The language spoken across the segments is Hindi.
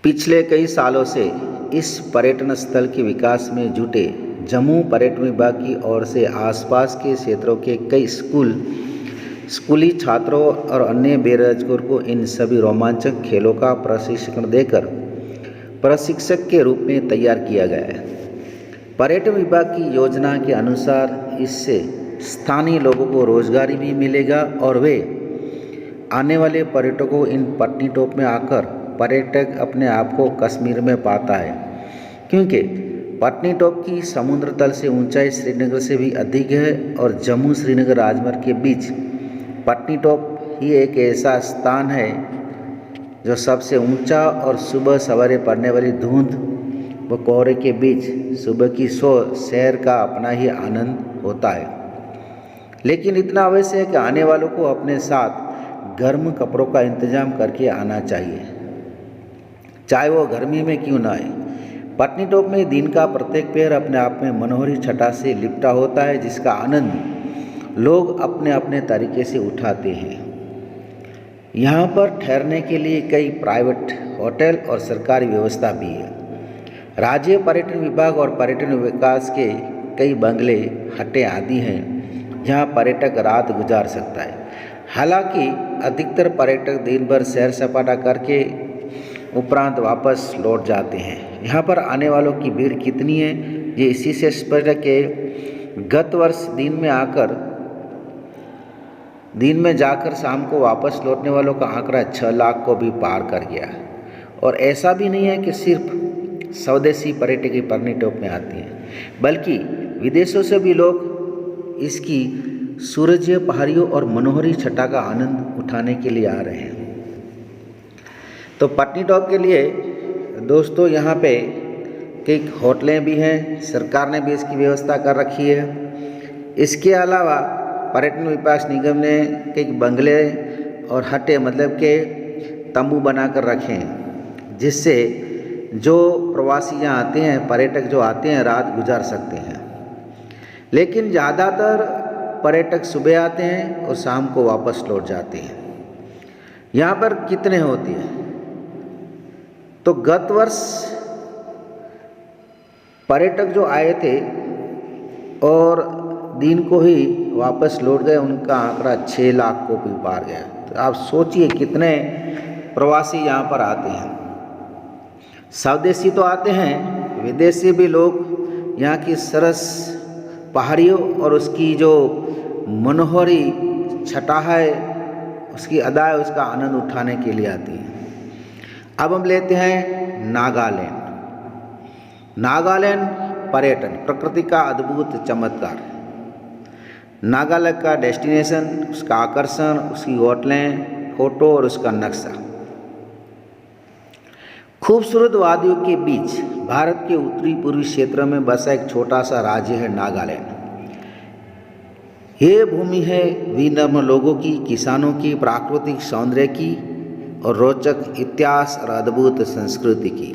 पिछले कई सालों से इस पर्यटन स्थल के विकास में जुटे जम्मू पर्यटन विभाग की ओर से आसपास के क्षेत्रों के कई स्कूली छात्रों और अन्य बेरोजगारों को इन सभी रोमांचक खेलों का प्रशिक्षण देकर प्रशिक्षक के रूप में तैयार किया गया है। पर्यटन विभाग की योजना के अनुसार इससे स्थानीय लोगों को रोजगारी भी मिलेगा और वे आने वाले पर्यटकों इन पत्नीटॉप में आकर पर्यटक अपने आप को कश्मीर में पाता है, क्योंकि पत्नीटॉप की समुद्र तल से ऊंचाई श्रीनगर से भी अधिक है और जम्मू श्रीनगर राजमार्ग के बीच पत्नीटॉप ही एक ऐसा स्थान है जो सबसे ऊंचा और सुबह सवारे पड़ने वाली धुंध व कोहरे के बीच सुबह की सैर का अपना ही आनंद होता है। लेकिन इतना अवश्य है कि आने वालों को अपने साथ गर्म कपड़ों का इंतजाम करके आना चाहिए, चाहे वो गर्मी में क्यों ना आए। पत्नीटॉप में दिन का प्रत्येक पहर अपने आप में मनोहरी छटा से लिपटा होता है, जिसका आनंद लोग अपने अपने तरीके से उठाते हैं। यहाँ पर ठहरने के लिए कई प्राइवेट होटल और सरकारी व्यवस्था भी है। राज्य पर्यटन विभाग और पर्यटन विकास के कई बंगले, हटें आदि हैं जहाँ पर्यटक रात गुजार सकता है। हालांकि अधिकतर पर्यटक दिन भर सैर सपाटा करके उपरांत वापस लौट जाते हैं। यहाँ पर आने वालों की भीड़ कितनी है ये इसी से स्पष्ट है कि गत वर्ष दिन में जाकर शाम को वापस लौटने वालों का आंकड़ा 6 लाख को भी पार कर गया। और ऐसा भी नहीं है कि सिर्फ स्वदेशी पर्यटक पत्नीटॉप में आते हैं, बल्कि विदेशों से भी लोग इसकी सूरजीय पहाड़ियों और मनोहरी छटा का आनंद उठाने के लिए आ रहे हैं। तो पत्नीटॉप के लिए दोस्तों यहाँ पे कई होटलें भी हैं, सरकार ने भी इसकी व्यवस्था कर रखी है। इसके अलावा पर्यटन विकास निगम ने कई बंगले और हटें मतलब के तंबू बनाकर रखे हैं, जिससे जो प्रवासी यहाँ आते हैं, पर्यटक जो आते हैं, रात गुजार सकते हैं। लेकिन ज़्यादातर पर्यटक सुबह आते हैं और शाम को वापस लौट जाते हैं। यहाँ पर कितने होते हैं तो गत वर्ष पर्यटक जो आए थे और दिन को ही वापस लौट गए, उनका आंकड़ा 6 लाख को भी पार गया। तो आप सोचिए कितने प्रवासी यहाँ पर आते हैं। स्वदेशी तो आते हैं, विदेशी भी लोग यहाँ की सरस पहाड़ियों और उसकी जो मनोहरी छटा है, उसकी अदा है, उसका आनंद उठाने के लिए आती हैं। अब हम लेते हैं नागालैंड पर्यटन प्रकृति का अद्भुत चमत्कार। नागालैंड का डेस्टिनेशन, उसका आकर्षण, उसकी होटलें, फोटो और उसका नक्शा। खूबसूरत वादियों के बीच भारत के उत्तरी पूर्वी क्षेत्र में बसा एक छोटा सा राज्य है नागालैंड। ये भूमि है विनम्र लोगों की, किसानों की, प्राकृतिक सौंदर्य की और रोचक इतिहास और अद्भुत संस्कृति की।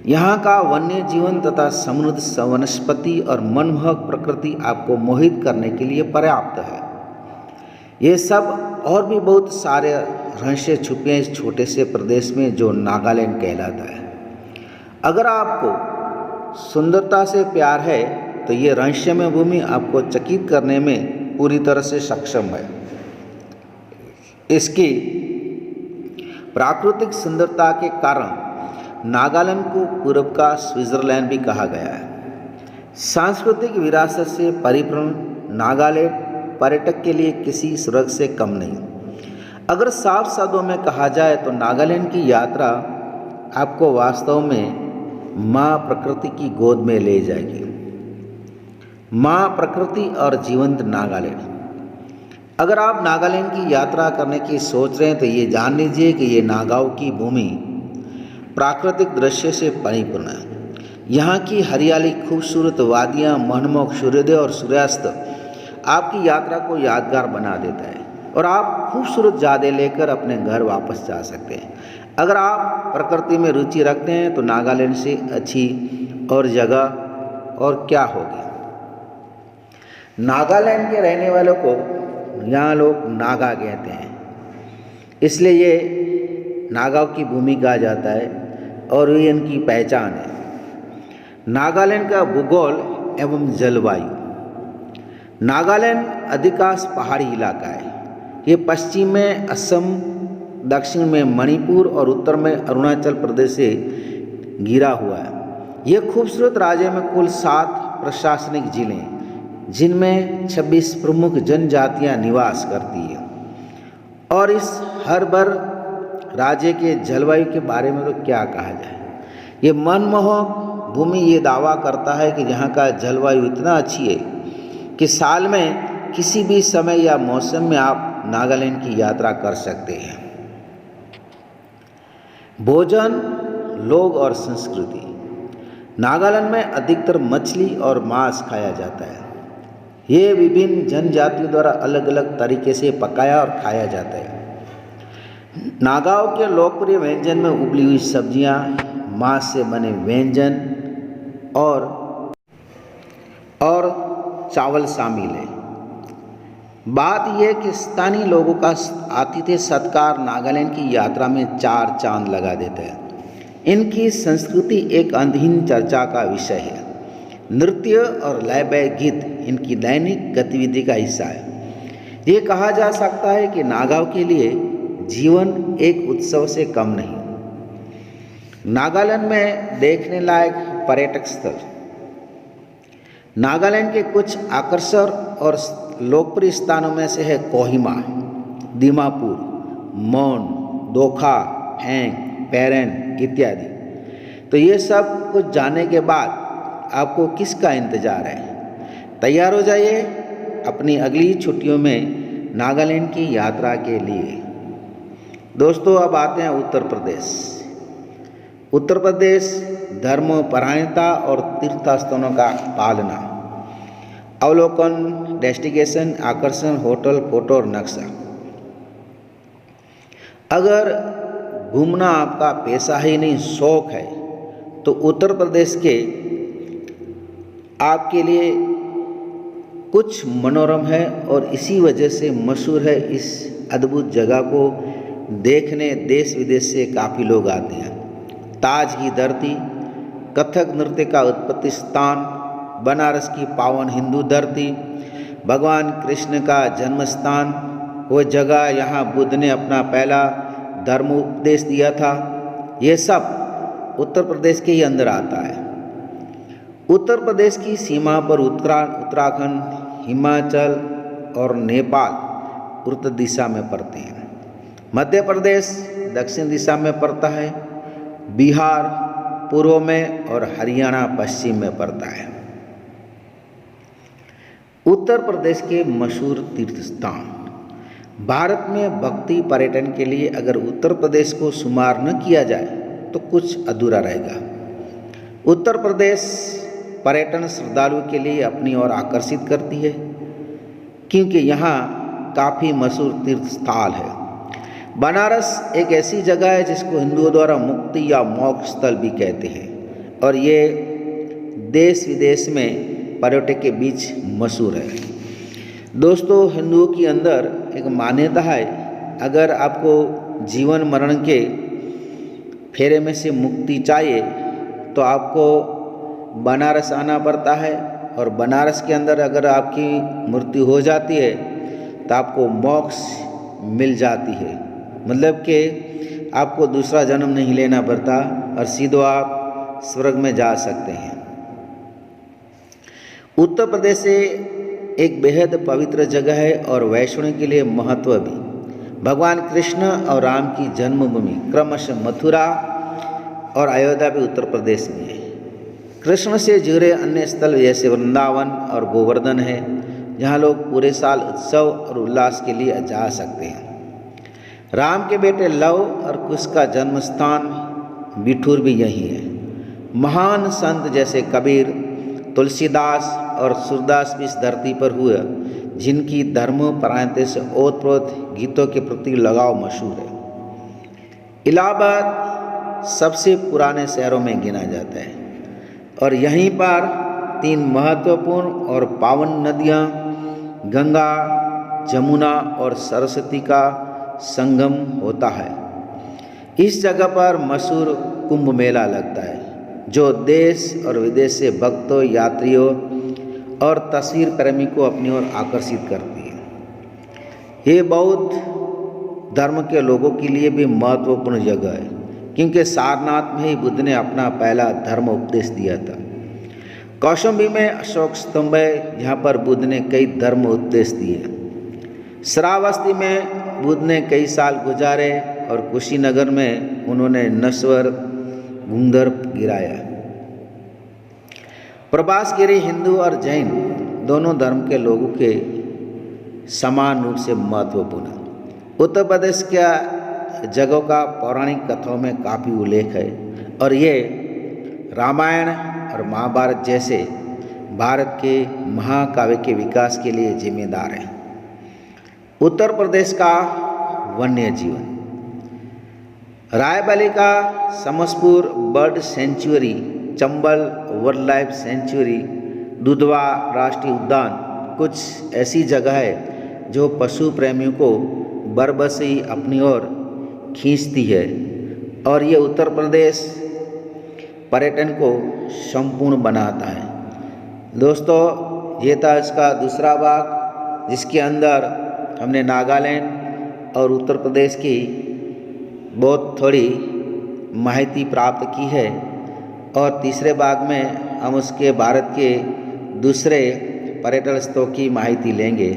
यहाँ का वन्य जीवन तथा समृद्ध वनस्पति और मनमोहक प्रकृति आपको मोहित करने के लिए पर्याप्त है। ये सब और भी बहुत सारे रहस्य छुपे हैं इस छोटे से प्रदेश में जो नागालैंड कहलाता है। अगर आपको सुंदरता से प्यार है तो ये रहस्यमय भूमि आपको चकित करने में पूरी तरह से सक्षम है। इसकी प्राकृतिक सुंदरता के कारण नागालैंड को पूर्व का स्विट्जरलैंड भी कहा गया है। सांस्कृतिक विरासत से परिपूर्ण नागालैंड पर्यटक के लिए किसी स्वर्ग से कम नहीं। अगर साफ शब्दों में कहा जाए तो नागालैंड की यात्रा आपको वास्तव में माँ प्रकृति की गोद में ले जाएगी। माँ प्रकृति और जीवंत नागालैंड। अगर आप नागालैंड की यात्रा करने की सोच रहे हैं तो ये जान लीजिए कि ये नागाओं की भूमि प्राकृतिक दृश्य से परिपूर्ण है। यहाँ की हरियाली, खूबसूरत वादियाँ, मनमोहक सूर्योदय और सूर्यास्त आपकी यात्रा को यादगार बना देता है और आप खूबसूरत यादें लेकर अपने घर वापस जा सकते हैं। अगर आप प्रकृति में रुचि रखते हैं तो नागालैंड से अच्छी और जगह और क्या होगी। नागालैंड के रहने वालों को यहाँ लोग नागा कहते हैं, इसलिए ये नागाओं की भूमि कहा जाता है। और ये इनकी पहचान है। नागालैंड का भूगोल एवं जलवायु। नागालैंड अधिकांश पहाड़ी इलाका है। ये पश्चिम में असम, दक्षिण में मणिपुर और उत्तर में अरुणाचल प्रदेश से घिरा हुआ है। ये खूबसूरत राज्य में कुल 7 प्रशासनिक जिले हैं, जिनमें 26 प्रमुख जनजातियां निवास करती हैं। और इस हर भर राज्य के जलवायु के बारे में तो क्या कहा जाए। ये मनमोहक भूमि ये दावा करता है कि यहाँ का जलवायु इतना अच्छी है कि साल में किसी भी समय या मौसम में आप नागालैंड की यात्रा कर सकते हैं। भोजन, लोग और संस्कृति। नागालैंड में अधिकतर मछली और मांस खाया जाता है। ये विभिन्न जनजातियों द्वारा अलग अलग तरीके से पकाया और खाया जाता है। नागाओं के लोकप्रिय व्यंजन में उबली हुई सब्जियां, मांस से बने व्यंजन और चावल शामिल है। बात यह कि स्थानीय लोगों का आतिथ्य सत्कार नागालैंड की यात्रा में 4 चांद लगा देता है। इनकी संस्कृति एक अंतहीन चर्चा का विषय है। नृत्य और लयबद्ध गीत इनकी दैनिक गतिविधि का हिस्सा है। ये कहा जा सकता है कि नागाओं के लिए जीवन एक उत्सव से कम नहीं। नागालैंड में देखने लायक पर्यटक स्थल। नागालैंड के कुछ आकर्षक और लोकप्रिय स्थानों में से है कोहिमा, दीमापुर, मौन, दोखा, फेंग, पेरेन इत्यादि। तो ये सब कुछ जानने के बाद आपको किसका इंतज़ार है? तैयार हो जाइए अपनी अगली छुट्टियों में नागालैंड की यात्रा के लिए। दोस्तों, अब आते हैं उत्तर प्रदेश। उत्तर प्रदेश धर्मपरायणता और तीर्थ स्थलों का पालना। अवलोकन, डेस्टिनेशन, आकर्षण, होटल, फोटो और नक्शा। अगर घूमना आपका पेशा ही नहीं शौक है तो उत्तर प्रदेश के आपके लिए कुछ मनोरम है और इसी वजह से मशहूर है। इस अद्भुत जगह को देखने देश विदेश से काफ़ी लोग आते हैं। ताज की धरती, कथक नृत्य का उत्पत्ति स्थान, बनारस की पावन हिंदू धरती, भगवान कृष्ण का जन्म स्थान, वो जगह यहाँ बुद्ध ने अपना पहला धर्म उपदेश दिया था, ये सब उत्तर प्रदेश के ही अंदर आता है। उत्तर प्रदेश की सीमा पर उत्तराखंड, हिमाचल और नेपाल उत्तर दिशा में पड़ते हैं। मध्य प्रदेश दक्षिण दिशा में पड़ता है। बिहार पूर्व में और हरियाणा पश्चिम में पड़ता है। उत्तर प्रदेश के मशहूर तीर्थ स्थान। भारत में भक्ति पर्यटन के लिए अगर उत्तर प्रदेश को शुमार न किया जाए तो कुछ अधूरा रहेगा। उत्तर प्रदेश पर्यटन श्रद्धालुओं के लिए अपनी ओर आकर्षित करती है क्योंकि यहाँ काफ़ी मशहूर तीर्थ स्थल है। बनारस एक ऐसी जगह है जिसको हिंदुओं द्वारा मुक्ति या मोक्ष स्थल भी कहते हैं और ये देश विदेश में पर्यटक के बीच मशहूर है। दोस्तों, हिंदुओं के अंदर एक मान्यता है, अगर आपको जीवन मरण के फेरे में से मुक्ति चाहिए तो आपको बनारस आना पड़ता है और बनारस के अंदर अगर आपकी मृत्यु हो जाती है तो आपको मोक्ष मिल जाती है। मतलब कि आपको दूसरा जन्म नहीं लेना पड़ता और सीधे आप स्वर्ग में जा सकते हैं। उत्तर प्रदेश से एक बेहद पवित्र जगह है और वैष्णो के लिए महत्व भी। भगवान कृष्ण और राम की जन्मभूमि क्रमशः मथुरा और अयोध्या भी उत्तर प्रदेश में है। कृष्ण से जुड़े अन्य स्थल जैसे वृंदावन और गोवर्धन है, जहाँ लोग पूरे साल उत्सव और उल्लास के लिए जा सकते हैं। राम के बेटे लव और कुश का जन्म स्थान बिठूर भी यही है। महान संत जैसे कबीर, तुलसीदास और सूरदास भी इस धरती पर हुए, जिनकी धर्मपरायणता से ओतप्रोत गीतों के प्रति लगाव मशहूर है। इलाहाबाद सबसे पुराने शहरों में गिना जाता है और यहीं पर 3 महत्वपूर्ण और पावन नदियाँ गंगा, जमुना और सरस्वती का संगम होता है। इस जगह पर मशहूर कुंभ मेला लगता है, जो देश और विदेश से भक्तों, यात्रियों और तस्वीर प्रेमी को अपनी ओर आकर्षित करती है। ये बौद्ध धर्म के लोगों के लिए भी महत्वपूर्ण जगह है, क्योंकि सारनाथ में ही बुद्ध ने अपना पहला धर्म उपदेश दिया था। कौशाम्बी में अशोक स्तंभ है, जहाँ पर बुद्ध ने कई धर्म उपदेश दिए। श्रावस्ती में बुद्ध ने कई साल गुजारे और कुशीनगर में उन्होंने नश्वर गुंदर गिराया। प्रभासगिरी हिंदू और जैन दोनों धर्म के लोगों के समान रूप से महत्वपूर्ण है। उत्तर प्रदेश के जगहों का पौराणिक कथाओं में काफ़ी उल्लेख है और ये रामायण और महाभारत जैसे भारत के महाकाव्य के विकास के लिए जिम्मेदार है। उत्तर प्रदेश का वन्य जीवन, रायबरेली का Samaspur bird sanctuary, Chambal wild life sanctuary, Dudhwa राष्ट्रीय उद्यान कुछ ऐसी जगह है जो पशु प्रेमियों को बरबसी अपनी ओर खींचती है और ये उत्तर प्रदेश पर्यटन को संपूर्ण बनाता है। दोस्तों, ये था इसका दूसरा भाग, जिसके अंदर हमने नागालैंड और उत्तर प्रदेश की बहुत थोड़ी माहिती प्राप्त की है और तीसरे भाग में हम उसके भारत के दूसरे पर्यटन स्थलों की माहिती लेंगे।